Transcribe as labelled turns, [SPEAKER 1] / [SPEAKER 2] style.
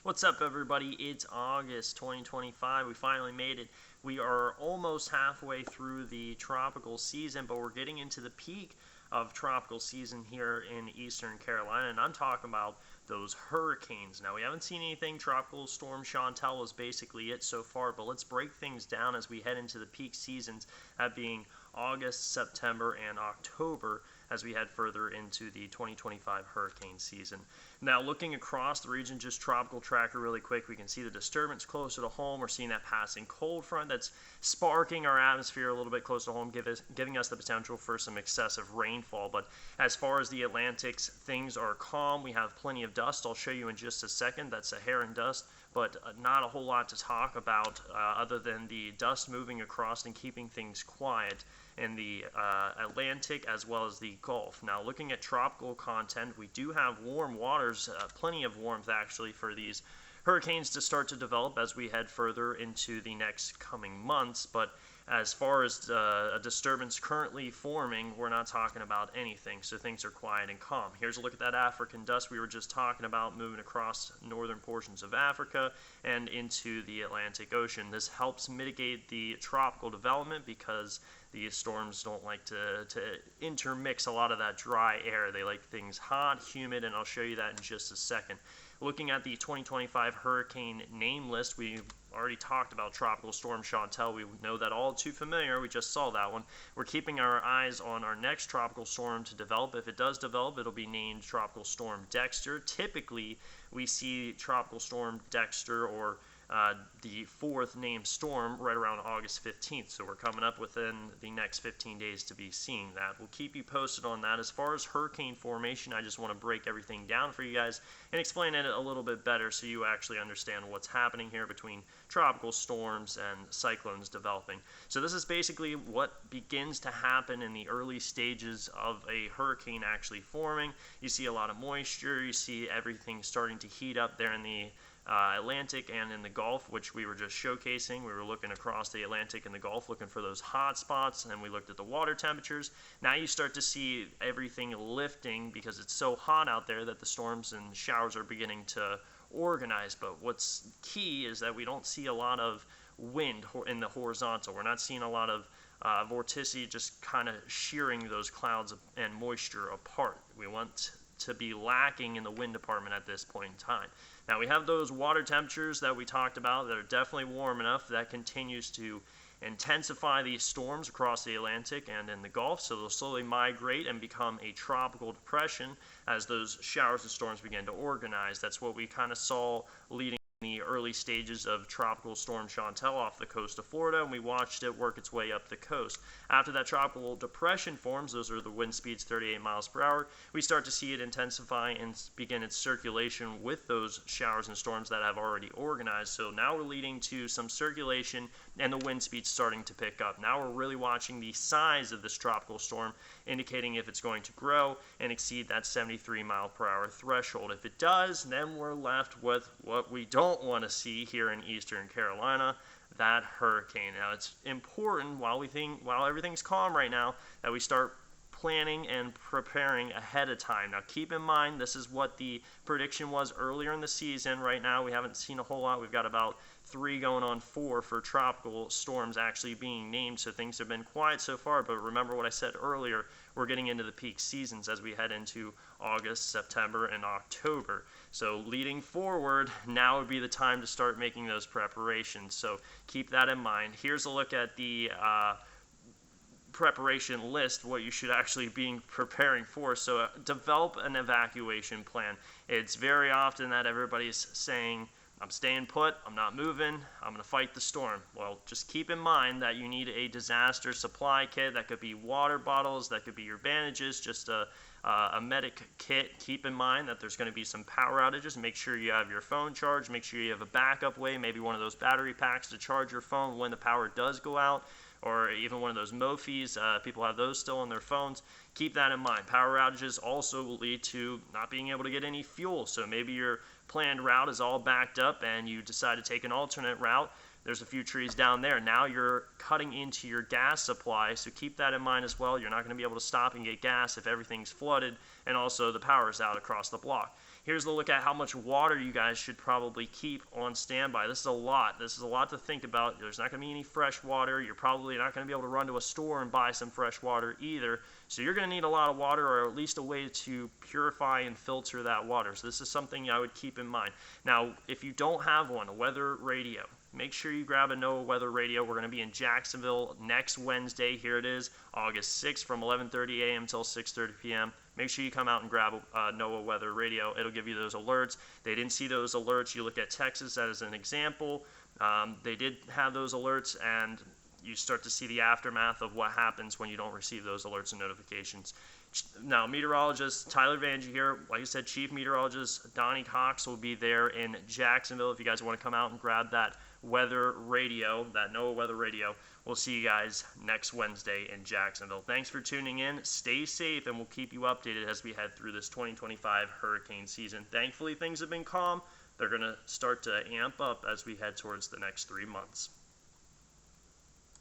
[SPEAKER 1] What's up, everybody? It's August 2025. We finally made it. We are almost halfway through the tropical season, but we're getting into the peak of tropical season here in Eastern Carolina, and I'm talking about those hurricanes. Now, we haven't seen anything. Tropical Storm Chantal is basically it so far, but let's break things down as we head into the peak seasons, that being August, September, and October, as we head further into the 2025 hurricane season. Now, looking across the region, just tropical tracker really quick, we can see the disturbance closer to home. We're seeing that passing cold front that's sparking our atmosphere a little bit close to home, giving us the potential for some excessive rainfall. But as far as the Atlantics, things are calm. We have plenty of dust. I'll show you in just a second. That's Saharan dust, but not a whole lot to talk about other than the dust moving across and keeping things quiet in the Atlantic as well as the Gulf. Now, looking at tropical content, we do have warm waters, plenty of warmth actually for these hurricanes to start to develop as we head further into the next coming months. But as far as a disturbance currently forming, we're not talking about anything, so things are quiet and calm. Here's a look at that African dust we were just talking about moving across northern portions of Africa and into the Atlantic Ocean. This helps mitigate the tropical development because the storms don't like to intermix a lot of that dry air. They like things hot, humid, and I'll show you that in just a second. Looking at the 2025 hurricane name list, we already talked about Tropical Storm Chantal. We know that all too familiar. We just saw that one. We're keeping our eyes on our next tropical storm to develop. If it does develop, it'll be named Tropical Storm Dexter. Typically, we see Tropical Storm Dexter or the fourth named storm right around August 15th. So we're coming up within the next 15 days to be seeing that. We'll keep you posted on that. As far as hurricane formation, I just want to break everything down for you guys and explain it a little bit better so you actually understand what's happening here between tropical storms and cyclones developing. So this is basically what begins to happen in the early stages of a hurricane actually forming. You see a lot of moisture. You see everything starting to heat up there in the Atlantic and in the Gulf, which we were just showcasing. We were looking across the Atlantic and the Gulf looking for those hot spots, and we looked at the water temperatures. Now you start to see everything lifting because it's so hot out there that the storms and showers are beginning to organize. But what's key is that we don't see a lot of wind in the horizontal. We're not seeing a lot of vorticity just kind of shearing those clouds and moisture apart. We want to be lacking in the wind department at this point in time. Now, we have those water temperatures that we talked about that are definitely warm enough. That continues to intensify these storms across the Atlantic and in the Gulf, so they'll slowly migrate and become a tropical depression as those showers and storms begin to organize. That's what we kind of saw leading the early stages of Tropical Storm Chantal off the coast of Florida, and we watched it work its way up the coast. After that tropical depression forms, those are the wind speeds 38 miles per hour, we start to see it intensify and begin its circulation with those showers and storms that have already organized. So now we're leading to some circulation and the wind speeds starting to pick up. Now we're really watching the size of this tropical storm, indicating if it's going to grow and exceed that 73 mile per hour threshold. If it does, then we're left with what we don't want to see here in Eastern Carolina, that hurricane. Now, it's important while everything's calm right now that we start planning and preparing ahead of time. Now, keep in mind, this is what the prediction was earlier in the season. Right now, we haven't seen a whole lot. We've got about 3 going on 4 for tropical storms actually being named, so things have been quiet so far. But remember what I said earlier, we're getting into the peak seasons as we head into August, September, and October. So leading forward, now would be the time to start making those preparations. So keep that in mind. Here's a look at the preparation list, what you should actually be preparing for. So develop an evacuation plan. It's very often that everybody's saying, I'm staying put, I'm not moving, I'm going to fight the storm. Well, just keep in mind that you need a disaster supply kit. That could be water bottles, that could be your bandages, just a medic kit. Keep in mind that there's going to be some power outages. Make sure you have your phone charged. Make sure you have a backup way, maybe one of those battery packs to charge your phone when the power does go out, or even one of those Mofis. People have those still on their phones. Keep that in mind. Power outages also will lead to not being able to get any fuel. So maybe your planned route is all backed up and you decide to take an alternate route. There's a few trees down there. Now you're cutting into your gas supply, so keep that in mind as well. You're not going to be able to stop and get gas if everything's flooded and also the power is out across the block. Here's a look at how much water you guys should probably keep on standby. This is a lot. This is a lot to think about. There's not going to be any fresh water. You're probably not going to be able to run to a store and buy some fresh water either. So you're going to need a lot of water, or at least a way to purify and filter that water. So this is something I would keep in mind. Now, if you don't have one, a weather radio, make sure you grab a NOAA weather radio. We're going to be in Jacksonville next Wednesday. Here it is, August 6th from 11:30 a.m. till 6:30 p.m. Make sure you come out and grab a NOAA weather radio. It'll give you those alerts. They didn't see those alerts. You look at Texas as an example. They did have those alerts, and you start to see the aftermath of what happens when you don't receive those alerts and notifications. Now, meteorologist Tyler Vangie here, like I said, chief meteorologist Donnie Cox will be there in Jacksonville. If you guys want to come out and grab that weather radio, that NOAA weather radio, we'll see you guys next Wednesday in Jacksonville. Thanks for tuning in. Stay safe, and we'll keep you updated as we head through this 2025 hurricane season. Thankfully, things have been calm. They're going to start to amp up as we head towards the next 3 months.